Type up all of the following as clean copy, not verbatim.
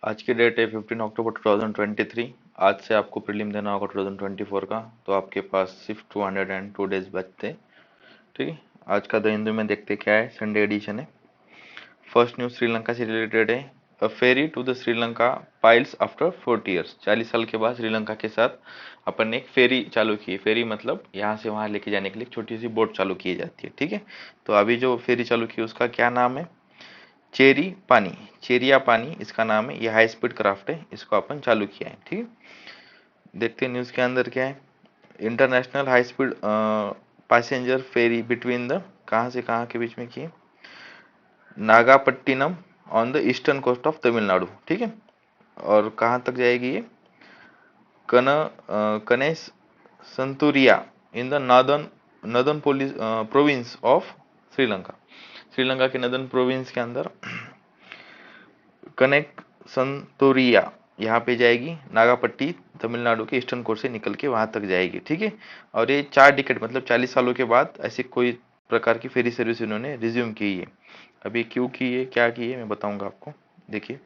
आज की डेट है 15 अक्टूबर 2023। आज से आपको प्रीलिम देना होगा 2024 का, तो आपके पास सिर्फ 202 डेज बचते हैं। ठीक है, आज का द हिंदू में देखते क्या है, संडे एडिशन है। फर्स्ट न्यूज श्रीलंका से रिलेटेड है। A ferry to the Sri Lanka plies after 40 years. 40 साल के बाद श्रीलंका के साथ अपन ने एक फेरी चालू की है। फेरी मतलब यहाँ से वहाँ लेके जाने के लिए एक छोटी सी बोट चालू की जाती है। ठीक है, तो अभी जो फेरी चालू की उसका क्या नाम है? चेरी पानी, चेरिया पानी इसका नाम है। ये हाई स्पीड क्राफ्ट है, इसको अपन चालू किया है। ठीक है, देखते हैं न्यूज़ के अंदर क्या है। International high speed passenger ferry between the, कहाँ से कहाँ के बीच में की है? Nagapattinam on the eastern coast of Tamil Nadu. ठीक है, और कहाँ तक जाएगी ये? कन Kankesanthurai in the northern northern province of Sri Lanka. Sri Lanka के नॉर्दर्न प्रोविंस के अंदर कनेक्ट संतोरिया यहाँ पे जाएगी। नागापट्टी तमिलनाडु के ईस्टर्न कोस्ट से निकल के वहां तक जाएगी। ठीक है, और ये 4 डिकेड मतलब 40 सालों के बाद ऐसी कोई प्रकार की फेरी सर्विस इन्होंने रिज्यूम की है। अभी क्यों की है, क्या की है, मैं बताऊंगा आपको। देखिए,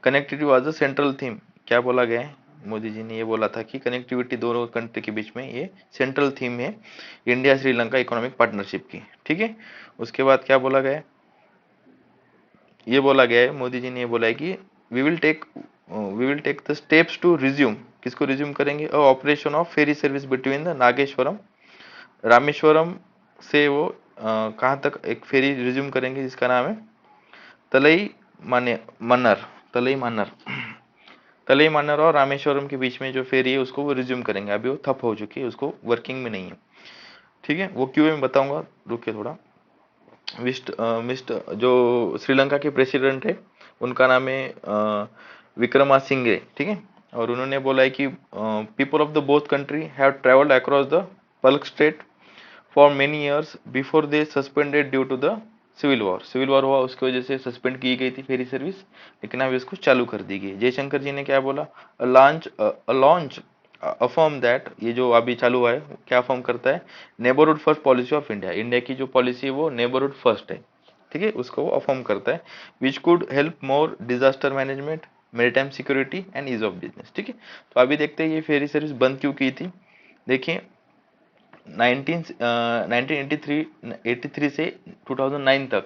connectivity was the central theme. क्या बोला गया है? मोदी जी ने ये बोला था कि कनेक्टिविटी दोनों कंट्री के बीच में ये सेंट्रल थीम है इंडिया श्रीलंका इकोनॉमिक पार्टनरशिप की। ठीक है, उसके बाद क्या बोला गया है? ये बोला गया है, मोदी जी ने ये बोला है कि we will take the steps to resume. किसको रिज्यूम करेंगे? Operation of ferry service between the Nageshwaram Rameswaram से वो कहाँ तक एक फेरी रिज्यूम करेंगे जिसका नाम है तलई माने मन्नर। तलई मन्नर तलई मन्नर और रामेश्वरम के बीच में जो फेरी है उसको वो रिज्यूम करेंगे। अभी वो ठप हो चुकी है, उसको वर्किंग में नहीं है। ठीक है, वो क्यों है मैं बताऊंगा, रुकिए थोड़ा। मिस्ट जो श्रीलंका के प्रेसिडेंट है उनका नाम है विक्रमासिंघे। ठीक है, और उन्होंने बोला है कि people of the both country have travelled across the Palk strait for many years before they suspended due to the civil war. Civil war हुआ, उसकी वजह से सस्पेंड की गई थी फेरी सर्विस, लेकिन अब इसको चालू कर दी गई। जयशंकर जी ने क्या बोला? लॉन्च अफर्म दैट, ये जो अभी चालू हुआ है क्या अफर्म करता है? Neighbourhood first policy of India. India की जो पॉलिसी है वो नेबरहुड फर्स्ट है। ठीक है, उसको वो अफर्म करता है, which could help more disaster management, maritime security and ease of business. ठीक है, तो अभी देखते हैं ये फेरी सर्विस बंद क्यों की थी। देखिए, 1983 से 2009 तक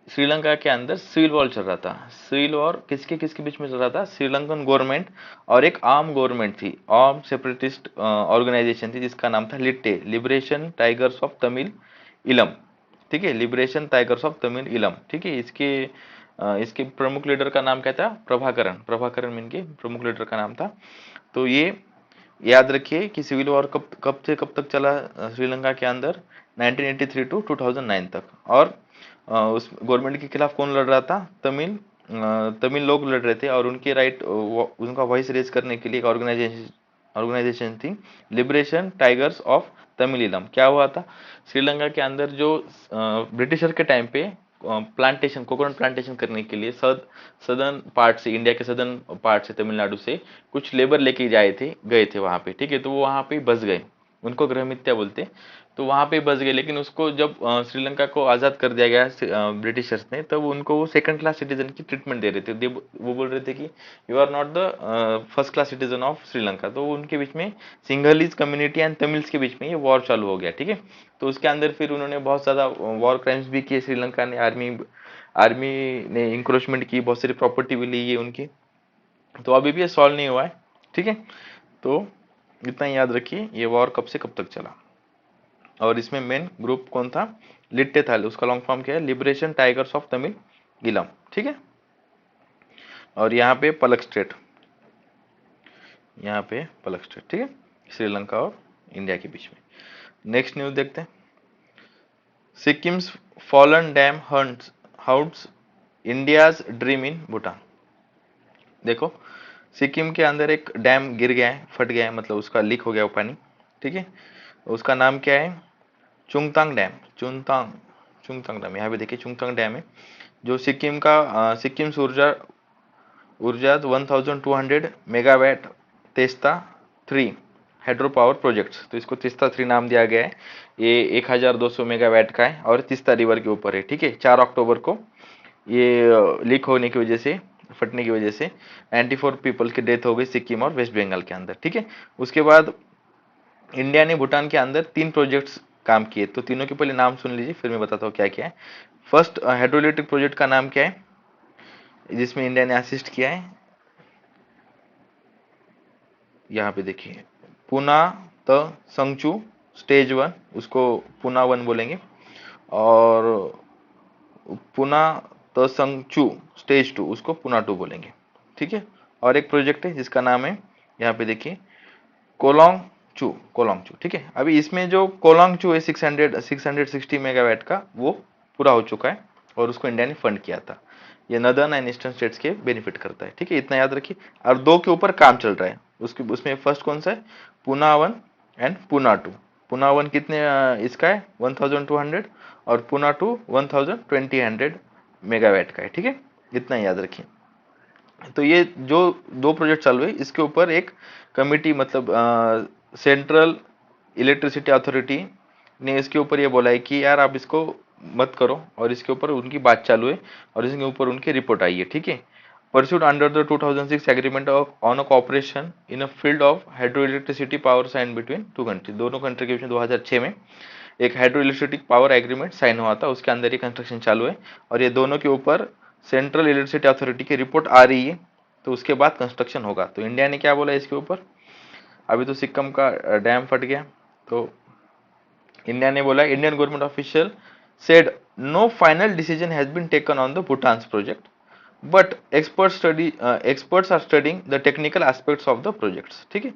श्रीलंका के अंदर सिविल वॉर चल रहा था। सिविल वॉर किसके किसके बीच में चल रहा था? श्रीलंकन गवर्नमेंट और एक आर्म गवर्नमेंट थी, आर्म सेपरेटिस्ट ऑर्गेनाइजेशन थी जिसका नाम था लिट्टे, लिबरेशन टाइगर्स ऑफ तमिल इलम। ठीक है, लिबरेशन टाइगर्स ऑफ तमिल इलम। ठीक है, इसके प्रमुख लीडर का नाम क्या था? प्रभाकरन। प्रभाकरन इनके प्रमुख लीडर का नाम था। तो ये याद रखिए कि सिविल वॉर कब कब से कब तक चला श्रीलंका के अंदर? 1983 टू 2009 तक। और उस गवर्नमेंट के खिलाफ कौन लड़ रहा था? तमिल लोग लड़ रहे थे, और उनके राइट उनका वॉइस रेज करने के लिए एक ऑर्गेनाइजेशन थी, लिबरेशन टाइगर्स ऑफ तमिलिलम। क्या हुआ था श्रीलंका के अंदर? जो ब्रिटिशर के टाइम पे प्लांटेशन, कोकोनट प्लांटेशन करने के लिए सदर्न पार्ट से, इंडिया के सदर्न पार्ट से, तमिलनाडु से कुछ लेबर लेके गए थे वहां पे। ठीक है, तो वो वहां पे बस गए, उनको गृह मिथ्या बोलते। तो वहां पे बस गए, लेकिन उसको जब श्रीलंका को आजाद कर दिया गया ब्रिटिशर्स ने, तब उनको वो सेकंड क्लास सिटीजन की ट्रीटमेंट दे रहे थे। वो बोल रहे थे कि you are not the first class citizen of Sri Lanka. तो उनके बीच में सिंघलीज कम्युनिटी एंड तमिल्स के बीच में ये वॉर चालू हो गया। ठीक है, तो उसके अंदर फिर उन्होंने बहुत ज्यादा वॉर क्राइम्स भी किए श्रीलंका ने। आर्मी आर्मी ने इंक्रोचमेंट की, बहुत सारी प्रॉपर्टी भी ली है उनकी। तो अभी भी ये सॉल्व नहीं हुआ है। ठीक है, तो इतना याद रखिए ये वॉर कब से कब तक चला। और इसमें मेन ग्रुप कौन था? लिट्टे था, उसका लॉन्ग फॉर्म क्या है? लिबरेशन टाइगर्स ऑफ तमिल इलम। ठीक है, और यहाँ पे पलक स्टेट, यहाँ पे पलक स्टेट। ठीक है, श्रीलंका और इंडिया के बीच में। नेक्स्ट न्यूज देखते हैं। Sikkim's fallen dam haunts India's dream in Bhutan. देखो, सिक्किम के अंदर एक डैम गिर गया है, फट गया है, मतलब उसका लीक हो गया वो पानी। ठीक है, उसका नाम क्या है? चुंगतांग डैम। चुंगतांग डैम, यहाँ पे देखिए चुंगतांग डैम है, जो सिक्किम का सिक्किम ऊर्जा 1200 मेगावाट तेस्ता 3 हाइड्रो पावर प्रोजेक्ट्स। तो इसको तिस्ता 3 नाम दिया गया है। ये 1200 मेगावाट का है और तिस्ता रिवर के ऊपर है। ठीक है, 4 अक्टूबर को ये लीक होने की वजह से, फटने की वजह से 94 पीपल की डेथ हो गई सिक्किम और वेस्ट बंगाल के अंदर, ठीक है। उसके बाद इंडिया ने भूटान के अंदर 3 प्रोजेक्ट्स काम किए, तो तीनों के पहले नाम सुन लीजिए, फिर मैं बताता हूँ क्या क्या है। फर्स्ट हाइड्रोइलेक्ट्रिक प्रोजेक्ट का नाम क्या है जिसमें इंडिया ने असिस्ट किया है, यहाँ पे देखिए, पुना त संगचू स्टेज 1, उसको पुना 1 बोलेंगे, और पुना त संगचू स्टेज 2 उसको पुना 2 बोलेंगे, ठीक है। और एक प्रोजेक्ट है जिसका नाम है, यहाँ पे देखिए, कोलोंगचू, ठीक है। अभी इसमें जो कोलोंगचू है 660 मेगावाट का, वो पूरा हो चुका है और उसको इंडिया ने फंड किया था। ये नदर्न एंड ईस्टर्न स्टेट्स के बेनिफिट करता है, ठीक है, इतना याद रखिए। और 2 के ऊपर काम चल रहा है, उसके उसमें फर्स्ट कौन सा है, पुना 1 एंड पुना 2। पुना 1 कितने इसका है 1200, और पुना 2 1200 मेगावाट का है, ठीक है, इतना याद रखिए। तो ये जो 2 प्रोजेक्ट चालू है, इसके ऊपर एक कमिटी, मतलब सेंट्रल इलेक्ट्रिसिटी अथॉरिटी ने इसके ऊपर ये बोला है कि यार आप इसको मत करो, और इसके ऊपर उनकी बात चालू है और इसके ऊपर उनकी रिपोर्ट आई है, ठीक है। Pursued under the 2006 agreement on a cooperation in a field of hydro electricity power sign between 2 country, दोनों कंट्री के बीच में 2006 में एक hydro electricity power agreement sign हुआ था, उसके अंदर ही कंस्ट्रक्शन चालू है, और ये दोनों के ऊपर सेंट्रल इलेक्ट्रिसिटी अथॉरिटी की रिपोर्ट आ रही है, तो उसके बाद कंस्ट्रक्शन होगा। तो इंडिया ने क्या बोला इसके ऊपर, अभी तो सिक्किम का डैम फट गया, तो इंडिया ने बोला, Indian government official said no final decision has been taken on the Bhutan project, but experts are studying the technical aspects of the projects, ठीक है।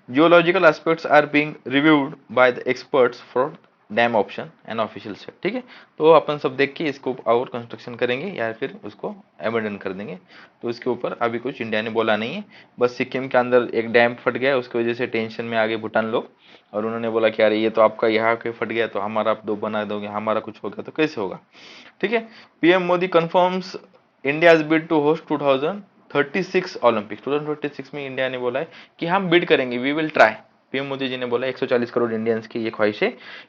Geological aspects are being reviewed by the experts for dam option and official set, ठीक है। तो अपन सब देख के इसको और कंस्ट्रक्शन करेंगे या फिर उसको एबंडन कर देंगे, तो इसके ऊपर अभी कुछ इंडिया ने बोला नहीं है। बस सिक्किम के अंदर एक डैम फट गया, उसकी वजह से टेंशन में आ गए भूटान लोग, और उन्होंने बोला कि अरे ये तो आपका यहाँ के फट गया, तो हमारा आप 2 बना दोगे, हमारा कुछ हो गया तो कैसे होगा, ठीक है। PM Modi confirms India bid to host 2036 Olympics. 2026 में इंडिया ने बोला है कि हम बिड करेंगे, we will try. PM Modi ji ने बोला 140 करोड़ इंडियंस की ये ख्वाहिश है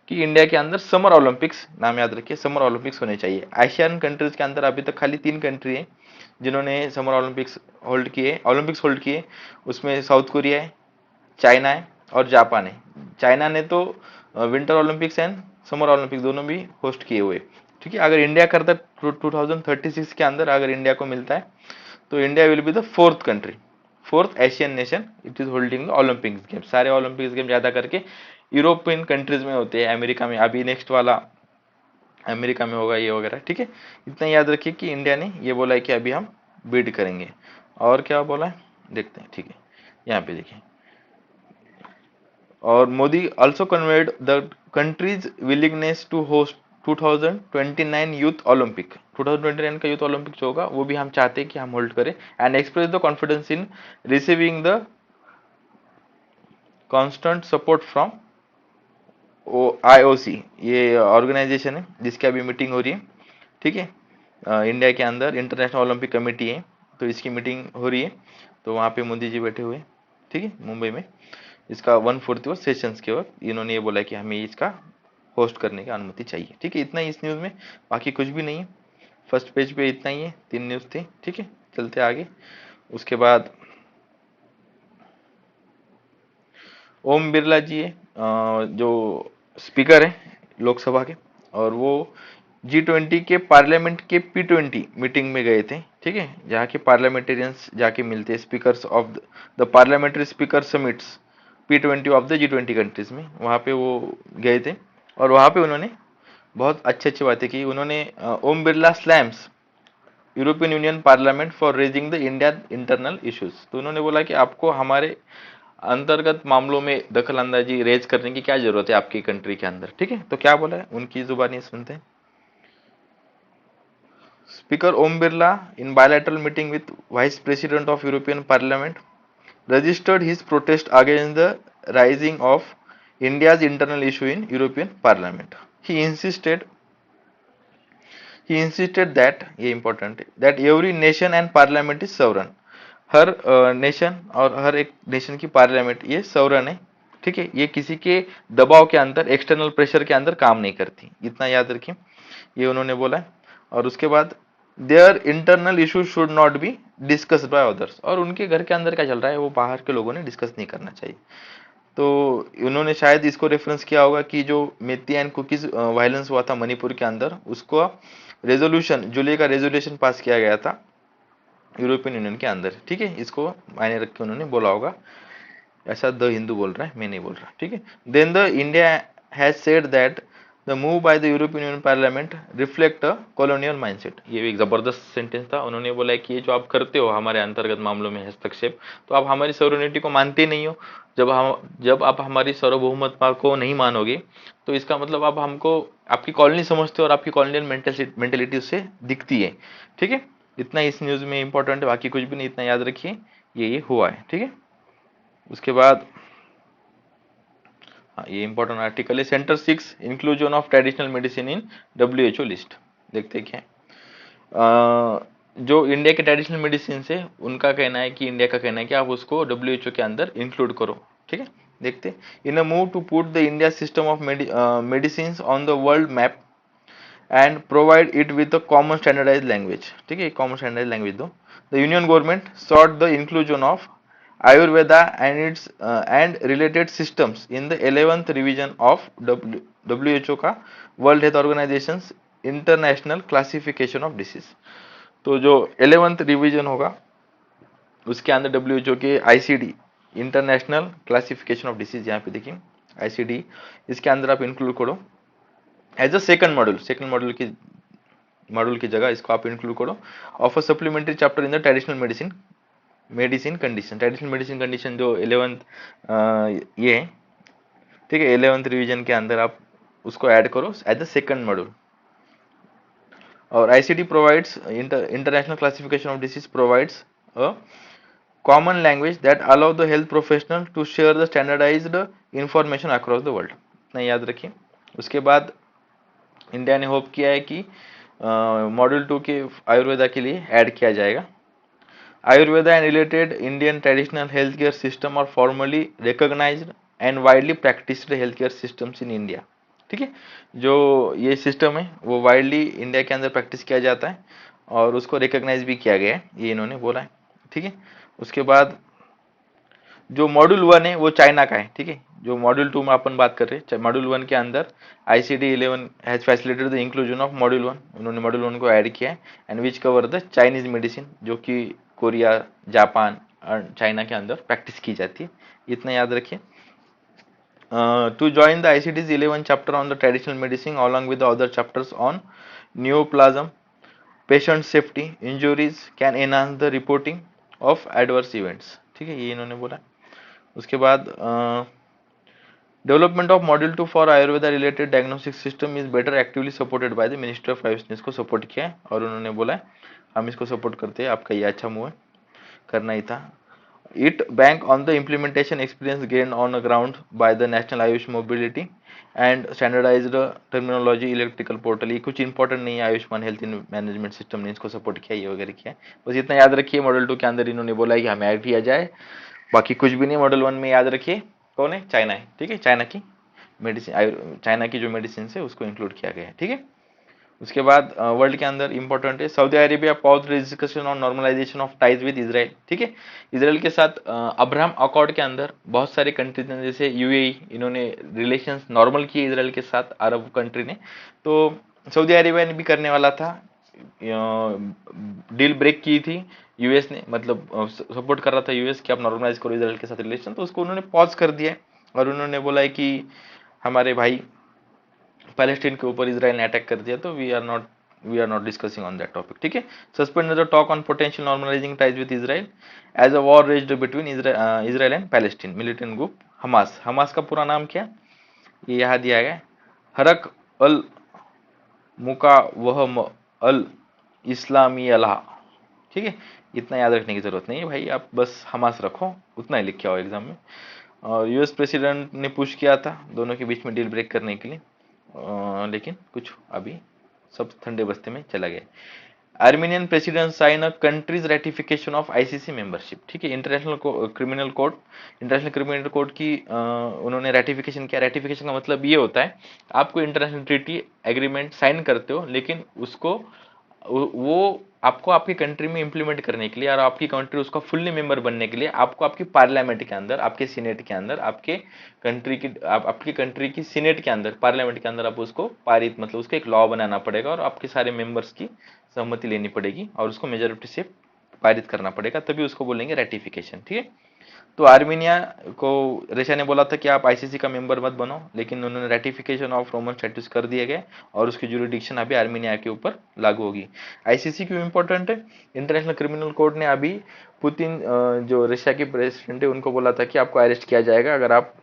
कि इंडिया के अंदर समर ओलंपिक्स, नाम याद रखिए, समर ओलंपिक्स होने चाहिए। एशियन कंट्रीज के अंदर अभी तक खाली 3 कंट्री है जिन्होंने समर ओलंपिक्स होल्ड किए। उसमें साउथ कोरिया है, चाइना है और जापान है। चाइना ने तो winter Olympics and summer Olympics दोनों भी होस्ट किए हुए, ठीक है। अगर इंडिया करता है 2036 के अंदर, अगर इंडिया को मिलता है, तो India will be the 4th country, 4th Asian nation it is holding Olympics game. सारे ओलंपिक्स गेम ज्यादा करके यूरोपियन कंट्रीज में होते हैं, अमेरिका में, अभी नेक्स्ट वाला अमेरिका में होगा ये वगैरह, ठीक है। इतना याद रखिए कि इंडिया ने ये बोला है कि अभी हम बिड करेंगे। और क्या बोला है देखते हैं, ठीक है, यहाँ पे देखिए। और Modi also conveyed the country's willingness to host 2029 youth Olympic. 2029 का यूथ ओलंपिक जो होगा वो भी हम चाहते हैं कि हम होल्ड करें, and express the confidence in receiving the constant support from IOC, ये ऑर्गेनाइजेशन है जिसकी अभी मीटिंग हो रही है, ठीक है। इंडिया के अंदर इंटरनेशनल ओलंपिक कमेटी है, तो इसकी मीटिंग हो रही है, तो वहाँ पे मोदी जी बैठे हुए, ठीक है, मुंबई में। इसका 1/4 सेशंस के वक्त इन्होंने ये बोला कि हमें इसका होस्ट करने की अनुमति चाहिए, ठीक है। इतना ही इस न्यूज़ में, बाकी कुछ भी नहीं है। फर्स्ट पेज पे इतना ही है, 3 न्यूज़ थे, ठीक है। चलते आगे। उसके बाद ओम बिरला जी है, जो स्पीकर है लोकसभा के, और वो G20 के पार्लियामेंट के P20 मीटिंग में गए थे, ठीक है, जहाँ के पार्लियामेंटेरियंस जाके मिलते हैं, speakers of the parliamentary speaker summits P20 of the G20 countries में, वहाँ पे वो गए थे, और वहाँ पे उन्होंने बहुत अच्छी अच्छी बातें की। उन्होंने Om Birla slams European union parliament for raising the India internal issues. तो उन्होंने बोला कि आपको हमारे अंतर्गत मामलों में दखल अंदाजी रेज करने की क्या जरूरत है आपकी कंट्री के अंदर, ठीक है। तो क्या बोला है उनकी जुबानी सुनते हैं। Speaker Om Birla in bilateral meeting with vice president of European parliament registered his protest against the rising of India's internal issue in European Parliament. He insisted that, ये important है, that every nation and parliament is sovereign. Her nation और हर एक nation की parliament ये sovereign है, ठीक है। ये किसी के दबाव के अंदर, एक्सटर्नल प्रेशर के अंदर काम नहीं करती, इतना याद रखिए, ये उन्होंने बोला है। और उसके बाद their internal issue should not be discussed by others, और उनके घर के अंदर क्या चल रहा है वो बाहर के लोगों ने डिस्कस नहीं करना चाहिए। तो उन्होंने शायद इसको रेफरेंस किया होगा कि जो मेती एंड कुकीज वायलेंस हुआ था मणिपुर के अंदर, उसको रेजोल्यूशन, जुलाई का रेजोल्यूशन पास किया गया था यूरोपियन यूनियन के अंदर, ठीक है, इसको मायने रख के उन्होंने बोला होगा। ऐसा द हिंदू बोल रहा है, मैं नहीं बोल रहा, ठीक है। Then the India has said that the move by the European union parliament reflect a colonial mindset. ये भी एक जबरदस्त सेंटेंस था। उन्होंने बोला है कि ये जो आप करते हो हमारे अंतर्गत मामलों में हस्तक्षेप, तो आप हमारी सॉवरेनिटी को मानते नहीं हो। जब आप हमारी सार्वभौमत्व को नहीं मानोगे तो इसका मतलब आप हमको आपकी कॉलोनी समझते हो और आपकी कॉलोनियल मेंटेलिटी उससे दिखती है, ठीक है। इतना इस न्यूज में इंपॉर्टेंट है, बाकी कुछ भी नहीं, इतना याद रखिए ये हुआ है, ठीक है। उसके बाद हाँ, ये इंपॉर्टेंट आर्टिकल है, centre 6 inclusion of traditional medicine in WHO list. देखते हैं क्या है। जो इंडिया के ट्रेडिशनल मेडिसिन है उनका कहना है कि इंडिया का कहना है कि आप उसको WHO के अंदर इंक्लूड करो, ठीक है। देखते in a move to put the India system of medicine on the world map and provide it with a common standardise language, ठीक है, कॉमन स्टैंडर्डाइज लैंग्वेज दो। The union government sought the inclusion of Ayurveda and its and related systems in the 11th revision of WHO का world health organisation international classification of disease. तो जो 11th revision होगा उसके अंदर WHO के ICD international classification of disease, यहाँ पे देखिए ICD, इसके अंदर आप इंक्लूड करो एज अ सेकंड मॉड्यूल की जगह इसको आप इंक्लूड करो of a supplementary chapter in the traditional medicine condition. Traditional medicine condition जो 11th ये है, ठीक है, 11th रिवीजन के अंदर आप उसको ऐड करो एज अ सेकंड मॉड्यूल। और ICD provides international classification of disease provides a common language that allow the health professional to share the standardised information across the world. इतना याद रखिए। उसके बाद इंडिया ने होप किया है कि मॉड्यूल 2 के आयुर्वेदा के लिए ऐड किया जाएगा। Ayurveda and related Indian traditional healthcare system are formally recognized and widely practiced healthcare systems in India, ठीक है। जो ये सिस्टम है वो वाइडली इंडिया के अंदर प्रैक्टिस किया जाता है और उसको रिकॉग्नाइज भी किया गया है, ये इन्होंने बोला है, ठीक है। उसके बाद जो मॉड्यूल 1 है वो चाइना का है, ठीक है। जो मॉड्यूल 2 में अपन बात कर रहे हैं, मॉड्यूल 1 के अंदर ICD 11 has facilitated the inclusion of module 1, उन्होंने मॉड्यूल 1 को ऐड किया है and which cover the Chinese medicine, जो कि कोरिया, जापान और चाइना के अंदर प्रैक्टिस की जाती है। इतना याद रखिए। To join the ICD's 11 chapter on the traditional medicine along with the other chapters on neoplasm, patient safety, injuries can enhance the reporting of adverse events, ठीक है, ये इन्होंने बोला। उसके बाद development of module 2 for Ayurveda related diagnostic system is better actively supported by the ministry of Ayush ने इसको support किया है और उन्होंने बोला है हम इसको सपोर्ट करते हैं, आपका ये अच्छा मूव है, करना ही था। It bank on the implementation experience gain on ground by the national Ayush mobility and standardised terminology electrical portal. ये कुछ इंपॉर्टेंट नहीं है, आयुष्मान हेल्थ मैनेजमेंट सिस्टम ने इसको सपोर्ट किया, ये वगैरह किया है, बस इतना याद रखिए। मॉडल 2 के अंदर इन्होंने बोला है कि हमें ऐड किया जाए, बाकी कुछ भी नहीं। मॉडल 1 में याद रखिए कौन है, चाइना है, ठीक है, चाइना की मेडिसिन, चाइना की जो मेडिसिन है उसको इंक्लूड किया गया है, ठीक है। उसके बाद वर्ल्ड के अंदर इंपॉर्टेंट है, Saudi Arabia pause discussion on normalisation of ties with Israel, ठीक है। इजराइल के साथ अब्राहम अकॉर्ड के अंदर बहुत सारे कंट्रीज ने, जैसे UAE, इन्होंने रिलेशंस नॉर्मल किए इजराइल के साथ, अरब कंट्री ने। तो सऊदी अरेबिया ने भी करने वाला था, डील ब्रेक की थी US ने, मतलब सपोर्ट कर रहा था US कि आप नॉर्मलाइज करो इजराइल के साथ रिलेशन, तो उसको उन्होंने पॉज कर दिया है और उन्होंने बोला है कि हमारे भाई पैलेस्टीन के ऊपर इजराइल ने अटैक कर दिया, तो we are not discussing on that topic, ठीक है। Suspend the talk on potential normalising ties with Israel as a war raged between Israel and Palestine militant group Hamas. Hamas का पूरा नाम क्या, ये यहाँ दिया गया है, हरक अल मुकावहम अल इस्लामी अल्लाह, ठीक है। इतना याद रखने की जरूरत नहीं है भाई, आप बस हमास रखो, उतना ही लिखा हो एग्जाम में। और US प्रेसिडेंट ने पुश किया था दोनों के बीच में डील ब्रेक करने के लिए, लेकिन कुछ अभी सब ठंडे बस्ते में चला गया। Armenian president sign a country's ratification of ICC membership, ठीक है। इंटरनेशनल क्रिमिनल कोड की उन्होंने रेटिफिकेशन किया। रेटिफिकेशन का मतलब ये होता है आप कोई इंटरनेशनल ट्रीटी एग्रीमेंट साइन करते हो लेकिन उसको वो आपको आपकी कंट्री में इंप्लीमेंट करने के लिए और आपकी कंट्री उसका फुल्ली मेंबर बनने के लिए आपको आपकी पार्लियामेंट के अंदर, आपके सीनेट के अंदर, आपकी कंट्री की सीनेट के अंदर, पार्लियामेंट के अंदर आप उसको पारित, मतलब उसका एक लॉ बनाना पड़ेगा और आपके सारे मेंबर्स की सहमति लेनी पड़ेगी और उसको मेजोरिटी से पारित करना पड़ेगा, तभी उसको बोलेंगे रेटिफिकेशन। ठीक है। तो आर्मेनिया को रशिया ने बोला था कि आप आईसीसी का मेंबर मत बनो, लेकिन उन्होंने रेटिफिकेशन ऑफ रोमन स्टैट्यूट कर दिए गए और उसकी जुरिडिक्शन अभी आर्मेनिया के ऊपर लागू होगी। आईसीसी क्यों इंपॉर्टेंट है? इंटरनेशनल क्रिमिनल कोर्ट ने अभी पुतिन, जो रशिया के प्रेसिडेंट है, उनको बोला था कि आपको अरेस्ट किया जाएगा अगर आप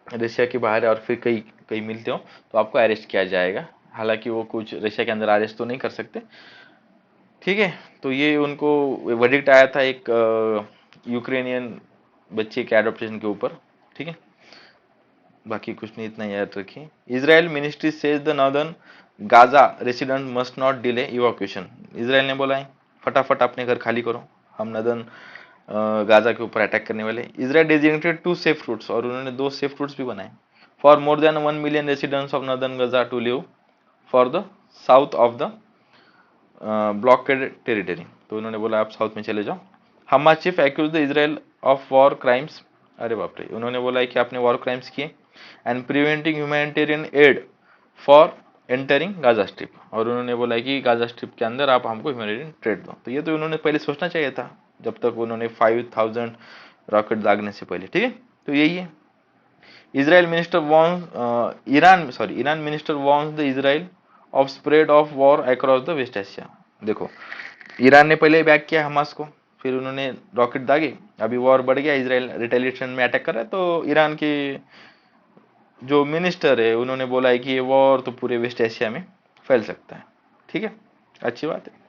रशिया के बाहर और फिर कहीं कहीं मिलते हो तो आपको अरेस्ट किया जाएगा। हालांकि वो कुछ रशिया के अंदर अरेस्ट तो नहीं कर सकते। ठीक है। तो ये उनको वर्डिक्ट आया था एक यूक्रेनियन बच्चे के एडॉप्शन के ऊपर। ठीक है। बाकी कुछ नहीं, इतना याद रखिए। Israel ministry says the northern Gaza resident must not delay evacuation. Israel ने बोला है फटाफट अपने घर खाली करो, हम नॉर्दर्न गाजा के ऊपर अटैक करने वाले। इजराइल डेजिग्नेटेड 2 सेफ रूट्स, और उन्होंने 2 सेफ रूट्स भी बनाए for more than 1 million residents of northern Gaza to live for the south of the blockade territory. तो उन्होंने बोला आप साउथ में चले जाओ। Hamas chief accuse the Israel of war crimes. अरे बाप रे, उन्होंने बोला है कि आपने वॉर क्राइम्स किए and preventing humanitarian aid for entering Gaza strip. और उन्होंने बोला है कि गाजा स्ट्रिप के अंदर आप हमको ह्यूमैनिटेरियन ट्रेड दो। तो ये तो उन्होंने पहले सोचना चाहिए था, जब तक उन्होंने 5000 रॉकेट दागने से पहले। ठीक है। तो यही है। Israel minister warns Iran minister warns the Israel of spread of war across the West Asia। देखो, ईरान ने पहले बैक किया हमास को, फिर उन्होंने रॉकेट दागे, अभी वॉर बढ़ गया, इसराइल रिटेलिएशन में अटैक कर रहा है। तो ईरान के जो मिनिस्टर है उन्होंने बोला है कि ये वॉर तो पूरे वेस्ट एशिया में फैल सकता है। ठीक है, अच्छी बात है।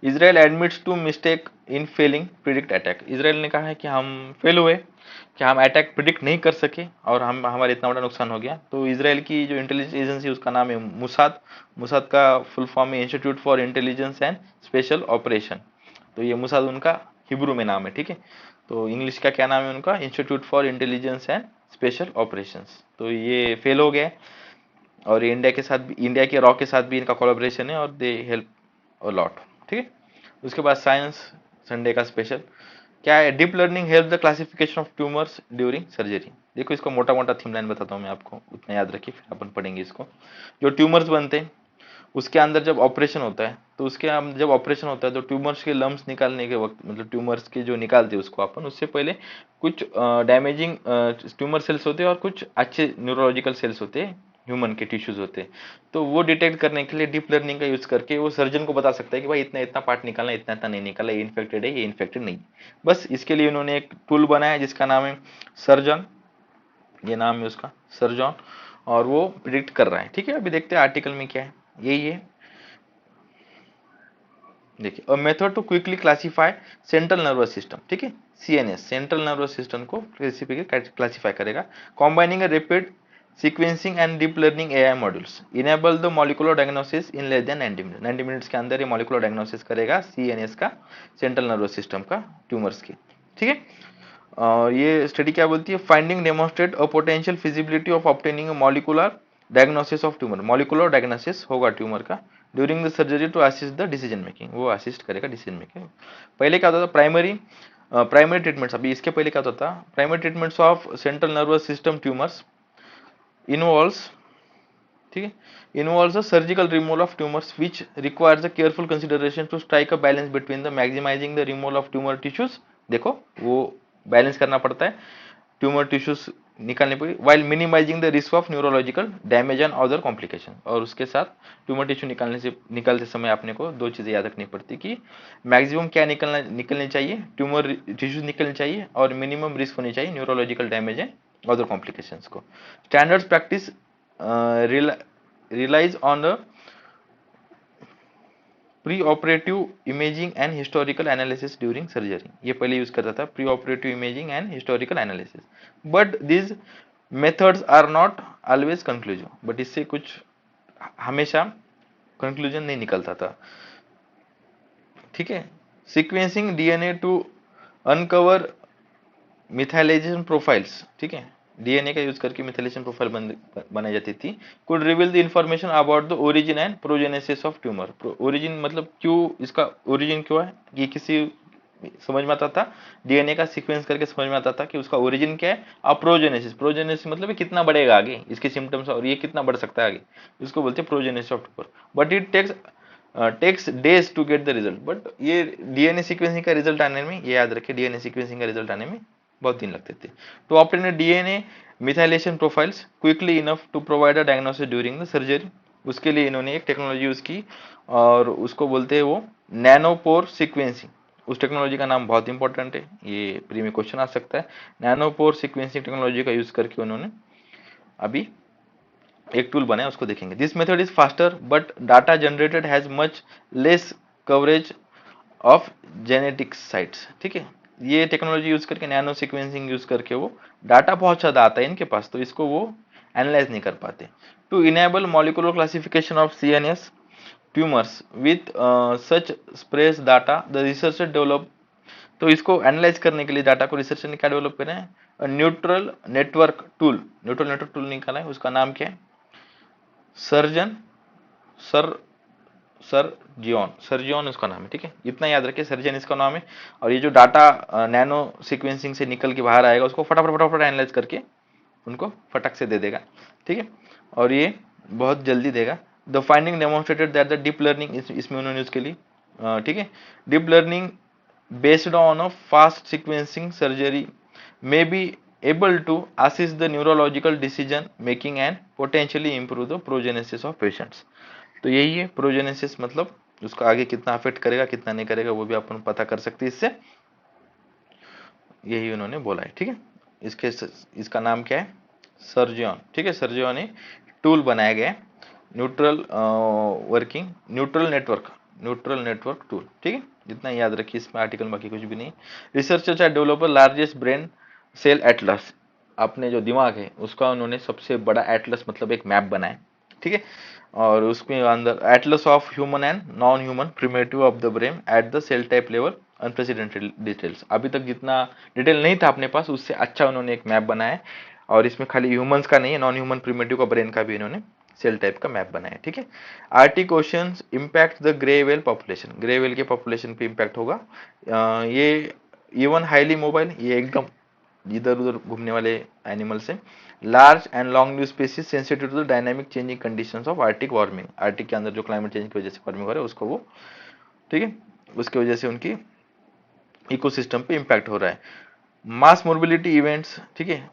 Israel admits to mistake in failing predict attack. Israel ने कहा है कि हम फेल हुए, कि हम अटैक प्रिडिक्ट नहीं कर सके और हमारे इतना बड़ा नुकसान हो गया। तो इसराइल की जो इंटेलिजेंस एजेंसी उसका नाम है मुसाद। मुसाद का फुल फॉर्म है institute for intelligence and special operation. तो ये मुसाद उनका हिब्रू में नाम है। ठीक है। तो इंग्लिश का क्या नाम है उनका? Institute for intelligence and special operations. तो ये फेल हो गया और इंडिया के साथ भी, इंडिया के रॉ के साथ भी इनका कोलैबोरेशन है और दे हेल्प अ लॉट। ठीक है। उसके बाद साइंस संडे का स्पेशल क्या है? Deep learning help the classification of tumours during surgery. देखो, इसको मोटा मोटा थीम लाइन बताता हूँ मैं आपको, उतना याद रखिए, फिर अपन पढ़ेंगे इसको। जो ट्यूमर्स बनते हैं उसके अंदर जब ऑपरेशन होता है, तो उसके अंदर जब ऑपरेशन होता है तो ट्यूमर्स के लम्स निकालने के वक्त, मतलब ट्यूमर्स के जो निकालते हैं उसको अपन, उससे पहले कुछ डैमेजिंग ट्यूमर सेल्स होते हैं और कुछ अच्छे न्यूरोलॉजिकल सेल्स होते हैं, ह्यूमन के टिश्यूज होते हैं। तो वो डिटेक्ट करने के लिए डीप लर्निंग का यूज करके वो सर्जन को बता सकता है कि भाई इतना इतना पार्ट निकालना, इतना इतना नहीं निकाला, ये इन्फेक्टेड है, ये इन्फेक्टेड नहीं। बस इसके लिए उन्होंने एक टूल बनाया जिसका नाम है सर्जन, ये नाम है उसका सर्जन, और वो प्रिडिक्ट कर रहा है। ठीक है। अभी देखते हैं आर्टिकल में क्या है। यही है, देखिए, a method to quickly classify central nervous system. ठीक है, सीएनएस सेंट्रल नर्वस सिस्टम को क्लासिफाई करेगा। Combining a rapid sequencing and deep learning AI modules enable the molecular diagnosis in less than 90 minute. 90 minutes के अंदर ये molecular diagnosis करेगा CNS का, central nervous system का, ट्यूमर्स की। ठीक है। ये स्टडी क्या बोलती है? Finding demonstrate a potential feasibility of obtaining molecular diagnosis of tumour. Molecular diagnosis होगा ट्यूमर का during the surgery to assist the decision making. वो असिस्ट करेगा डिसीजन मेकिंग। पहले क्या होता था? Primary treatments. अभी इसके पहले क्या होता था? Primary treatments of central nervous system tumours involves, ठीक है, involves a surgical removal of tumours which requires a careful consideration to strike a balance between the maximising the removal of tumour tissues. देखो, वो balance करना पड़ता है tumour tissues निकालने पर, while minimising the risk of neurological damage and other complication. और उसके साथ ट्यूमर टिश्यू निकालते समय आपने को दो चीजें याद रखनी पड़ती कि मैक्सिमम क्या निकलनी चाहिए, ट्यूमर टिश्यूज निकलनी चाहिए, और मिनिमम रिस्क होनी चाहिए neurological damage and other complications को। Standard practice relies on the pre operative imaging and historical analysis during surgery. ये पहले यूज करता था, pre operative imaging and historical analysis, but this methods are not always conclusive. But इससे कुछ हमेशा conclusion नहीं निकलता था। ठीक है। Sequencing DNA to uncover methylation profiles. ठीक है, डीएनए का यूज करके मिथाइलेशन प्रोफाइल बनाई जाती थी। Could reveal the information about the origin and progenesis of tumour. Origin मतलब क्यों, इसका ओरिजिन क्यों है, ये किसी समझ में आता था, डीएनए का सीक्वेंस करके समझ में आता था कि उसका ओरिजिन क्या है। अब प्रोजेनेसिस, प्रोजेनेसिस मतलब ये कितना बढ़ेगा आगे, इसके सिम्टम्स और ये कितना बढ़ सकता है आगे, इसको बोलते हैं progenesis of tumour. But it takes days to get the result. But ये डीएनए सीक्वेंसिंग का रिजल्ट आने में, ये याद रखिए, डीएनए सीक्वेंसिंग का रिजल्ट आने में बहुत दिन लगते थे। To obtain DNA methylation profiles quickly enough to provide a diagnosis during the surgery, उसके लिए इन्होंने एक टेक्नोलॉजी यूज की और उसको बोलते हैं वो नैनोपोर सीक्वेंसिंग। उस टेक्नोलॉजी का नाम बहुत इंपॉर्टेंट है, ये प्री में क्वेश्चन आ सकता है। नैनोपोर सीक्वेंसिंग टेक्नोलॉजी का यूज करके उन्होंने अभी एक टूल बनाया, उसको देखेंगे। This method is faster but data generated has much less coverage of genetics sites. ठीक है, ये टेक्नोलॉजी यूज करके, नैनो सीक्वेंसिंग यूज करके वो डाटा बहुत ज्यादा आता है इनके पास, तो इसको वो एनालाइज नहीं कर पाते। To enable molecular classification of CNS tumours with such sparse data the researcher develop, तो इसको एनालाइज करने के लिए डाटा को रिसर्चर ने क्या डेवलप करें है, neutral network tool. Neutral network tool निकाला है, उसका नाम क्या है, सर्जन सर सर्जियन उसका नाम है। ठीक है, इतना याद रखिए, सर्जन इसका नाम है। और ये जो डाटा नैनो सीक्वेंसिंग से निकल के बाहर आएगा, उसको फटाफट फटाफट एनालाइज करके उनको फटक से दे देगा। ठीक है, और ये बहुत जल्दी देगा। The finding demonstrated that the deep learning, इसमें उन्होंने उसके लिए ठीक है, deep learning based on a fast sequencing surgery may be able to assist the neurological decision making and potentially improve the prognosis of patients। तो यही है प्रोजेनेसिस, मतलब उसका आगे कितना अफेक्ट करेगा कितना नहीं करेगा वो भी अपन पता कर सकते हैं इससे, यही उन्होंने बोला है। ठीक है, इसका नाम क्या है, सर्जियन। ठीक है, सर्जियन ने टूल बनाया गया है, neutral working neutral network tool. ठीक है, जितना याद रखिए इसमें आर्टिकल, बाकी कुछ भी नहीं। Researchers are developer largest brain cell atlas, अपने जो दिमाग है उसका उन्होंने सबसे बड़ा एटलस मतलब एक मैप बनाया। ठीक है, और उसमें अंदर atlas of human and non human primitive of the brain at the cell type level unprecedented details. अभी तक जितना डिटेल नहीं था अपने पास उससे अच्छा उन्होंने एक मैप बनाया है, और इसमें खाली ह्यूमंस का नहीं है, नॉन ह्यूमन प्रिमेटिव का ब्रेन का भी इन्होंने सेल टाइप का मैप बनाया है। ठीक है, RT questions impact the grey well population, grey well के पॉपुलेशन पे इंपैक्ट होगा। ये इवन हाईली मोबाइल, ये एकदम इधर उधर घूमने वाले एनिमल्स है। Large and long live species sensitive to the dynamic changing conditions of Arctic warming, Arctic के अंदर जो क्लाइमेट चेंज की वजह से वार्मिंग हो रहा है उसको वो, ठीक है, उसकी वजह से उनकी इकोसिस्टम पे इंपैक्ट हो रहा है। मास मोर्बिलिटी इवेंट्स, ठीक है,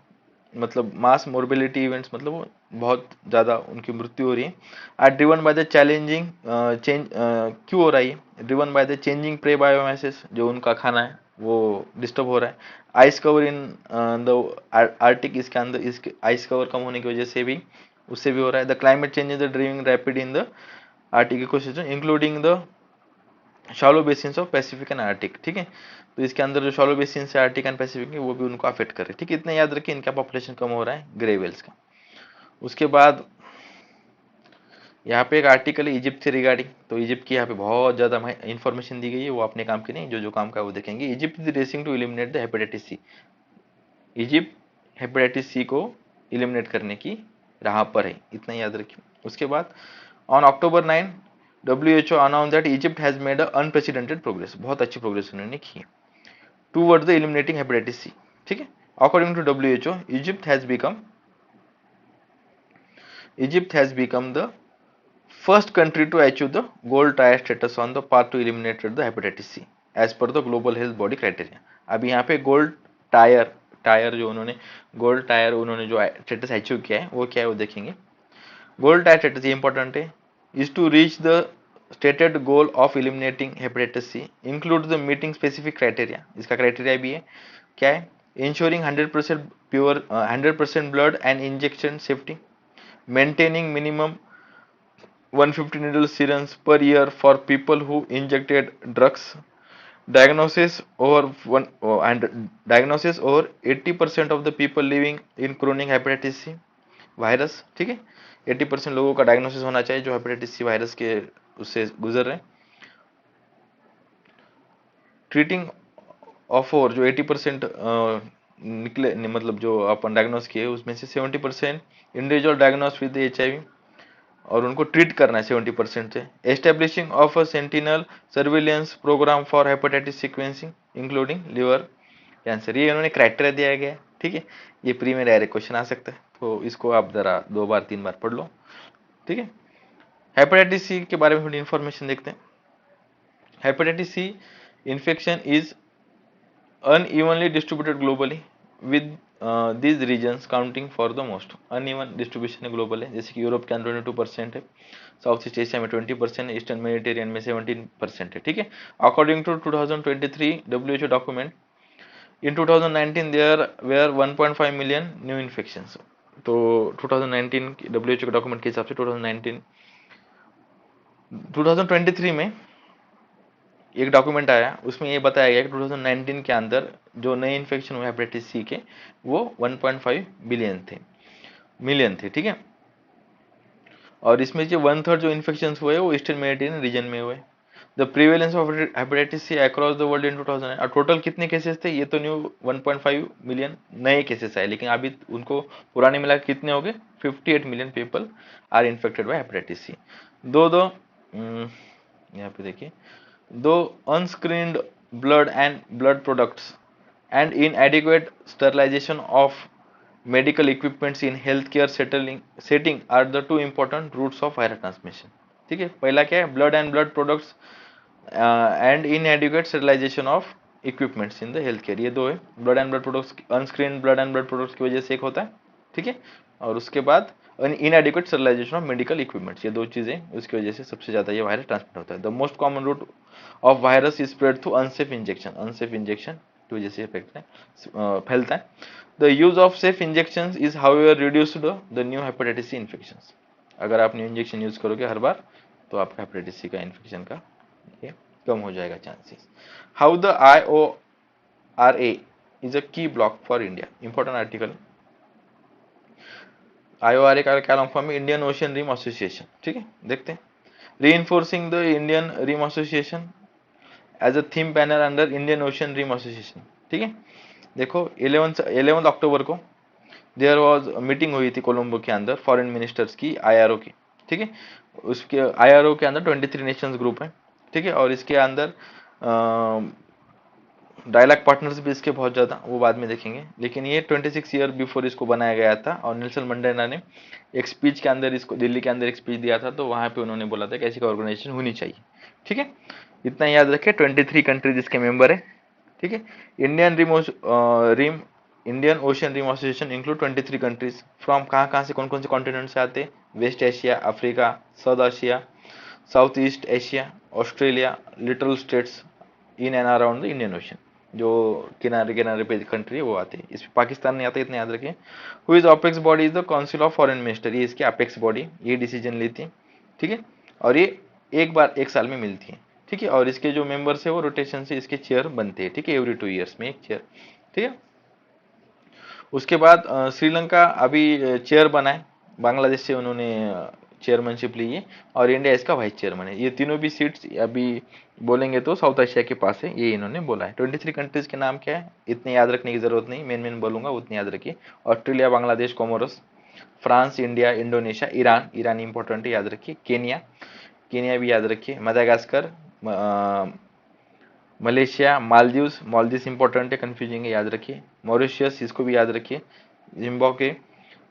मतलब मास मोर्बिलिटी इवेंट्स मतलब वो बहुत ज़्यादा उनकी मृत्यु हो रही है। Are driven by the challenging change, क्यों हो रहा है, driven by the changing prey biomasses, जो उनका खाना है वो डिस्टर्ब हो रहा है। Ice cover in the Arctic, इसके अंदर इसके आइस कवर कम होने की वजह से भी, उससे भी हो रहा है। The climate change is the driving rapid in the Arctic ecosystem including the shallow basins of Pacific and Arctic. ठीक है, तो इसके अंदर जो शॉलो बेसिन है आर्टिक एंड पैसिफिक है वो भी उनको अफेक्ट कर रहे हैं। ठीक है, इतना याद रखिए, इनका पॉपुलेशन कम हो रहा है ग्रे वेल्स का। उसके बाद यहाँ पे एक आर्टिकल है इजिप्ट से रिगार्डिंग, तो इजिप्ट की यहाँ पे बहुत ज़्यादा इंफॉर्मेशन दी गई है, वो अपने काम की नहीं, जो जो काम का है वो देखेंगे। Egypt is racing to eliminate the hepatitis C, Egypt hepatitis C को एलिमिनेट करने की राह पर है, इतना याद रखिए। उसके बाद on October 9 WHO announce that Egypt has made a unprecedented progress, बहुत अच्छी प्रोग्रेस उन्होंने की है toward the eliminating hepatitis C. ठीक है, according to WHO Egypt has become the first country to achieve the gold tier status on the path to eliminate the hepatitis C as per the global health body criteria। अब यहाँ पे gold tyre जो उन्होंने gold tyre उन्होंने जो status achieve किया है वो क्या है वो देखेंगे। गोल्ड टायर स्टेटस ये इंपॉर्टेंट है, is to reach the stated goal of eliminating hepatitis C includes the meeting specific criteria, इसका क्राइटेरिया भी है, क्या है, ensuring 100% pure 100% blood and injection safety, maintaining minimum 150 needle syringes per year for people who injected drugs, diagnosis over one and diagnosis over 80% of the people living in chronic hepatitis C virus. ठीक है, 80% लोगों का diagnosis होना चाहिए जो hepatitis C virus के उससे गुजर रहे हैं। ट्रीटिंग ऑफ, और जो 80% निकले मतलब जो अपन डायग्नोस किए उसमें से 70% इंडिविजुअल डायग्नोस विद HIV और उनको ट्रीट करना है 70% से। Establishing of a sentinel surveillance programme for hepatitis sequencing including liver cancer, ये इन्होंने क्राइटेरिया दिया गया है। ठीक है, ये प्री में डायरेक्ट क्वेश्चन आ सकता है, तो इसको आप जरा 2 बार 3 बार पढ़ लो। ठीक है, हेपेटाइटिस सी के बारे में थोड़ी इंफॉर्मेशन देखते हैं। Hepatitis C infection is unevenly distributed globally with these regions counting for the most। uneven distribution है ग्लोबल है, जैसे कि यूरोप के अंदर 22% है, साउथ ईस्ट एशिया में 20% है, ईस्टर्न मेडिटेरियन में 17% है। ठीक है, according to 2023 WHO document in 2019 there were 1.5 million new infections. तो 2019 WHO के डॉक्यूमेंट के हिसाब से 2023 में एक डॉक्यूमेंट आया, उसमें ये बताया गया कि 2019 के अंदर जो नए इन्फेक्शन हुए हेपेटाइटिस सी के वो 1.5 मिलियन थे। ठीक है, और इसमें जो 1/3 जो इन्फेक्शन हुए वो ईस्टर्न मेडिटेरियन रीजन में हुए। The prevalence of hepatitis C across the world in 2009, और टोटल कितने केसेस थे, ये तो न्यू 1.5 मिलियन नए केसेस आए, लेकिन अभी उनको पुराने मिला कितने हो गए, 58 million people are infected by hepatitis C. दो यहाँ पे देखिए, though unscreened blood and blood products and inadequate sterilization of medical equipments in healthcare setting are the two important routes of viral transmission। ठीक है, पहला क्या है, blood and blood products and inadequate sterilization of equipments in the healthcare, ये दो है। blood and blood products, unscreened blood and blood products की वजह से एक होता है। ठीक है, और उसके बाद inadequate sterilization of medical equipments, ये दो चीजें उसकी वजह से सबसे ज्यादा ये वायरस ट्रांसमिट होता है। The most common route of virus is spread through unsafe injection की वजह से फैलता है। The use of safe injection is however reduced the new hepatitis C infection. अगर आप न्यू इंजेक्शन यूज करोगे हर बार तो आपका हेपेटाइटिस सी का इन्फेक्शन का ये कम हो जाएगा chances. How the IORA is a key block for India, important article. IORA का क्या लॉन्ग फॉर्म है, इंडियन ओशियन रिम एसोसिएशन। ठीक है, देखते हैं। Reinforcing the Indian Rim Association as a theme banner under Indian Ocean Rim Association. ठीक है, देखो 11 अक्टूबर को देयर वाज मीटिंग हुई थी कोलंबो के अंदर फॉरेन मिनिस्टर्स की, IRO की। ठीक है, उसके IRO के अंदर 23 नेशंस ग्रुप है। ठीक है, और इसके अंदर डायलॉग पार्टनर्स भी इसके बहुत ज़्यादा, वो बाद में देखेंगे, लेकिन ये 26 ईयर बिफोर इसको बनाया गया था। और नेल्सन मंडेला ने एक स्पीच के अंदर इसको दिल्ली के अंदर एक स्पीच दिया था, तो वहाँ पे उन्होंने बोला था कि ऐसी ऑर्गेनाइजेशन होनी चाहिए। ठीक है, इतना याद रखें, 23 कंट्रीज इसके मेंबर है। ठीक है, Indian Ocean Rim Association include 23 countries from, कहाँ से कौन कौन से कॉन्टिनेंट से आते हैं, West Asia, Africa, South Asia, South East Asia, Australia, littoral states in and around the Indian Ocean, जो किनारे किनारे पे कंट्री है वो आते हैं। इसमें पाकिस्तान नहीं आता, इतना याद रखें। Who is apex body is the council of foreign minister, ये इसकी अपेक्स बॉडी, ये डिसीजन लेती है। ठीक है, और ये एक साल में मिलती है। ठीक है, और इसके जो मेंबर्स है वो रोटेशन से इसके चेयर बनते हैं। ठीक है, एवरी 2 ईयर्स में एक चेयर। ठीक है, उसके बाद श्रीलंका अभी चेयर बना है, बांग्लादेश से उन्होंने चेयरमैनशिप ली है, और इंडिया इसका वाइस चेयरमैन है। ये तीनों भी सीट्स अभी बोलेंगे तो साउथ एशिया के पास है, ये इन्होंने बोला है। 23 कंट्रीज के नाम क्या है, इतने याद रखने की जरूरत नहीं, मेन बोलूंगा उतने याद रखिए। Australia, Bangladesh, Comoros, France, India, Indonesia, Iran important है, याद रखिए। केनिया भी याद रखिए। मदागास्कर, मलेशिया, मालदीव्स इंपॉर्टेंट है, कंफ्यूजिंग है, याद रखिए। मॉरिशियस, इसको भी याद रखिए। जिम्बाब्वे,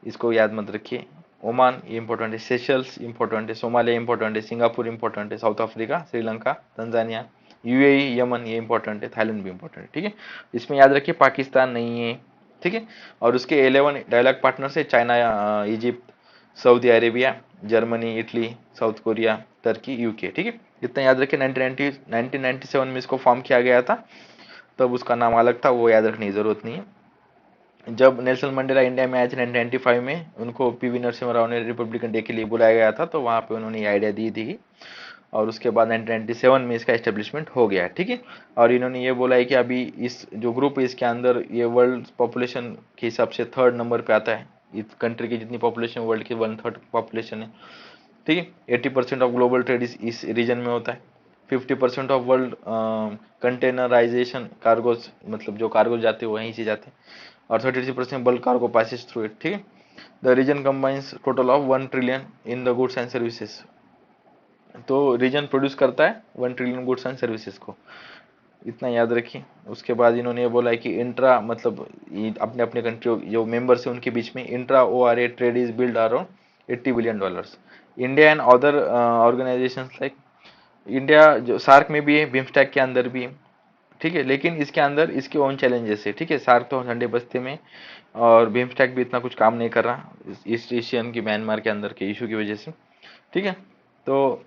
इसको याद मत रखिए। ओमान, ये इंपॉर्टेंट है। सेशल्स इंपॉर्टेंट है। सोमालिया इंपॉर्टेंट है। सिंगापुर इंपॉर्टेंट है। South Africa, Sri Lanka, Tanzania, UAE, Yemen, ये इंपॉर्टेंट है। थाईलैंड भी इंपॉर्टेंट है। ठीक है, इसमें याद रखिए पाकिस्तान नहीं है। ठीक है, और उसके 11 डायलॉग पार्टनर्स है, China, Egypt, Saudi Arabia, Germany, Italy, south Korea, Turkey, UK। ठीक है, इतना याद रखिए। 1997 में इसको फॉर्म किया गया था, तब उसका नाम अलग था, वो याद रखने की जरूरत नहीं है। जब नेल्सन मंडेला इंडिया में आए थे 1995 में, उनको PV नरसिम्हा राव ने रिपब्लिकन डे के लिए बुलाया गया था, तो वहाँ पे उन्होंने ये आइडिया दी थी, और उसके बाद 1997 में इसका एस्टेब्लिशमेंट हो गया। ठीक है, और इन्होंने ये बोला है कि अभी इस जो ग्रुप है इसके अंदर ये वर्ल्ड पॉपुलेशन के हिसाब से 3rd नंबर पे आता है। इस कंट्री की जितनी पॉपुलेशन वर्ल्ड की 1/3 पॉपुलेशन है। ठीक है, 80% ऑफ ग्लोबल ट्रेड इस रीजन में होता है। 50% ऑफ वर्ल्ड कंटेनराइजेशन कार्गोज, मतलब जो कार्गोज जाते हैं वहीं से जाते हैं। और 33% bulk cargo passes through it, ठीक है। The region combines total of 1 trillion in the goods and services. तो रीजन प्रोड्यूस करता है 1 ट्रिलियन गुड्स एंड सर्विसेज को, इतना याद रखिए। उसके बाद इन्होंने ये बोला है कि इंट्रा मतलब अपने अपने कंट्री जो मेंबर्स हैं उनके बीच में intra ORA trade is build around $80 billion. India and other organisations like India जो सार्क में भी है, बिम्स्टेक के अंदर भी है, ठीक है, लेकिन इसके अंदर इसके ओन चैलेंजेस है, ठीक है। सार्क तो ठंडे बस्ते में और बिम्स्टेक भी इतना कुछ काम नहीं कर रहा ईस्ट एशियन की म्यांमार के अंदर के इशू की वजह से, ठीक है। तो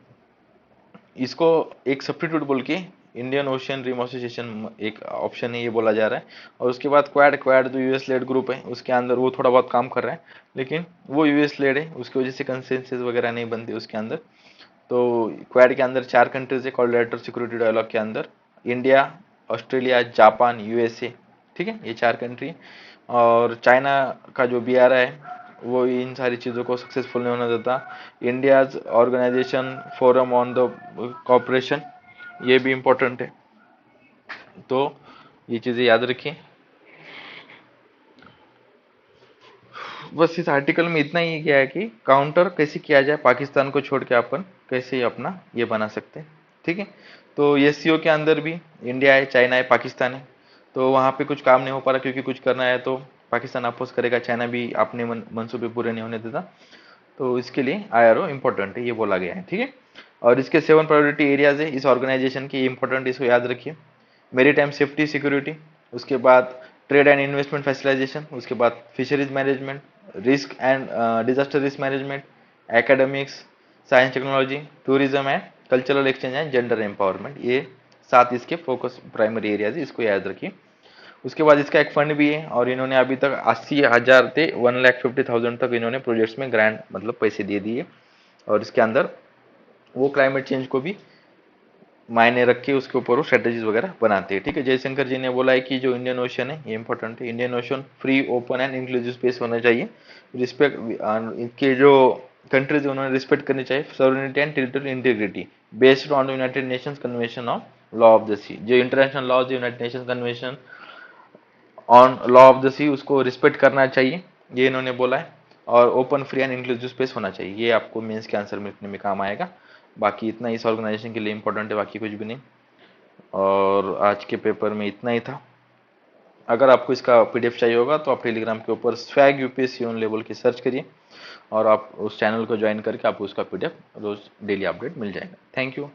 इसको एक सब्स्टिट्यूट बोल के इंडियन ओशियन रिम एसोसिएशन एक ऑप्शन है, ये बोला जा रहा है। और उसके बाद क्वाड, क्वाड जो यूएस लेड ग्रुप है उसके अंदर वो थोड़ा बहुत काम कर रहा है, लेकिन वो यूएस लेड है, उसकी वजह से कंसेंसस वगैरह नहीं बनती उसके अंदर। तो क्वाड के अंदर 4 कंट्रीज है कोऑर्डिनेटर सिक्योरिटी डायलॉग के अंदर, इंडिया, ऑस्ट्रेलिया, जापान, यूएसए, ठीक है, ये 4 कंट्री। और चाइना का जो BRI है वो इन सारी चीज़ों को सक्सेसफुल नहीं होने देता। India's organisation forum on the cooperation, ये भी इम्पोर्टेंट है, तो ये चीज़ें याद रखिए। बस इस आर्टिकल में इतना ही किया है कि काउंटर कैसे किया जाए, पाकिस्तान को छोड़ के अपन कैसे अपना ये बना सकते हैं, ठीक है। तो SCO के अंदर भी इंडिया है, चाइना है, पाकिस्तान है, तो वहाँ पे कुछ काम नहीं हो पा रहा क्योंकि कुछ करना है तो पाकिस्तान अपोज करेगा, चाइना भी अपने मंसूबे पूरे नहीं होने देता। तो इसके लिए IRO इंपॉर्टेंट है, ये बोला गया है, ठीक है। और इसके 7 प्रायोरिटी एरियाज है इस ऑर्गेनाइजेशन की, इंपॉर्टेंट, इसको याद रखिए। मेरी टाइम सेफ्टी सिक्योरिटी, उसके बाद ट्रेड एंड इन्वेस्टमेंट फैसिलाइजेशन, उसके बाद fisheries management, risk and disaster risk management, academics, science technology, tourism and cultural exchange and gender empowerment, ये 7 इसके फोकस प्राइमरी एरियाज है, इसको याद रखिए। उसके बाद इसका एक फंड भी है और इन्होंने अभी तक 80,000 से 1,50,000 तक इन्होंने प्रोजेक्ट्स में ग्रांट मतलब पैसे दे दिए। और इसके अंदर वो क्लाइमेट चेंज को भी मायने रख के उसके ऊपर वो स्ट्रेटेजीज वगैरह बनाते हैं, ठीक है। जयशंकर जी ने बोला है कि जो इंडियन ओशन है ये इंपॉर्टेंट है, Indian ocean free, open and inclusive space होना चाहिए। रिस्पेक्ट इनके जो कंट्रीज उन्होंने रिस्पेक्ट करनी चाहिए sovereignty and territorial integrity based on United Nations convention on law of the sea, जो international laws United Nations convention on law of the sea उसको respect करना चाहिए, ये इन्होंने बोला है। और open, free and inclusive space होना चाहिए, ये आपको मेंस के आंसर में लिखने में काम आएगा। बाकी इतना इस ऑर्गेनाइजेशन के लिए इंपॉर्टेंट है, बाकी कुछ भी नहीं। और आज के पेपर में इतना ही था। अगर आपको इसका PDF चाहिए होगा तो आप टेलीग्राम के ऊपर स्वैग UPSC ऑन लेवल की सर्च करिए और आप उस चैनल को ज्वाइन करके आपको उसका PDF रोज डेली अपडेट मिल जाएगा। Thank you.